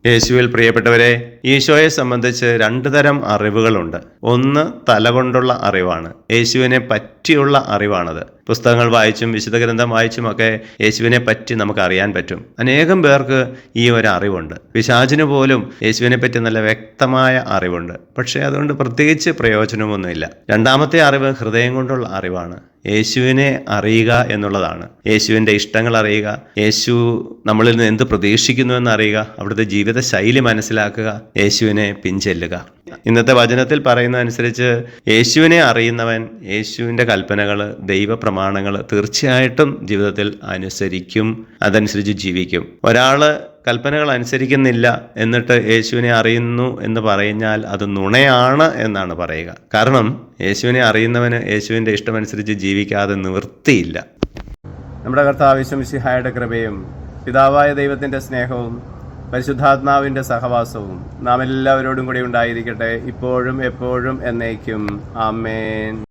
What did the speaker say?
യേശുവിൽ പ്രിയപ്പെട്ടവരെ, ഈശോയെ സംബന്ധിച്ച് 2 തരം അറിവുകളുണ്ട്. ഒന്ന് തലകൊണ്ടുള്ള അറിവാണ്, യേശുവിനെ പറ്റിയുള്ള അറിവാണത്. പുസ്തകങ്ങൾ വായിച്ചും വിശുദ്ധ ഗ്രന്ഥം വായിച്ചുമൊക്കെ യേശുവിനെ പറ്റി നമുക്ക് അറിയാൻ പറ്റും. അനേകം പേർക്ക് ഈ ഒരു അറിവുണ്ട്. പിശാചിന് പോലും യേശുവിനെ പറ്റി നല്ല വ്യക്തമായ അറിവുണ്ട്. പക്ഷേ അതുകൊണ്ട് പ്രത്യേകിച്ച് പ്രയോജനമൊന്നുമില്ല. രണ്ടാമത്തെ അറിവ് ഹൃദയം കൊണ്ടുള്ള അറിവാണ്. യേശുവിനെ അറിയുക എന്നുള്ളതാണ്. യേശുവിൻ്റെ ഇഷ്ടങ്ങൾ അറിയുക, യേശു നമ്മളിൽ നിന്ന് എന്ത് പ്രതീക്ഷിക്കുന്നു എന്നറിയുക, അവിടുത്തെ ജീവിത ശൈലി മനസ്സിലാക്കുക, യേശുവിനെ പിൻചെല്ലുക. ഇന്നത്തെ വചനത്തിൽ പറയുന്നതനുസരിച്ച് യേശുവിനെ അറിയുന്നവൻ യേശുവിൻ്റെ കൽപ്പനകൾ, ദൈവപ്രമാണങ്ങൾ തീർച്ചയായിട്ടും ജീവിതത്തിൽ അനുസരിക്കും, അതനുസരിച്ച് ജീവിക്കും. ഒരാൾ കൽപ്പനകൾ അനുസരിക്കുന്നില്ല എന്നിട്ട് യേശുവിനെ അറിയുന്നു എന്ന് പറഞ്ഞാൽ അത് നുണയാണ് എന്നാണ് പറയുക. കാരണം യേശുവിനെ അറിയുന്നവന് യേശുവിൻ്റെ ഇഷ്ടമനുസരിച്ച് ജീവിക്കാതെ നിവൃത്തിയില്ല. നമ്മുടെ കർത്താവ് യേശു മിശിഹായുടെ കൃപയും പിതാവായ ദൈവത്തിൻ്റെ സ്നേഹവും പരിശുദ്ധാത്മാവിൻ്റെ സഹവാസവും നാം എല്ലാവരോടും കൂടി ഉണ്ടായിരിക്കട്ടെ, ഇപ്പോഴും എപ്പോഴും എന്നേക്കും. ആമേൻ.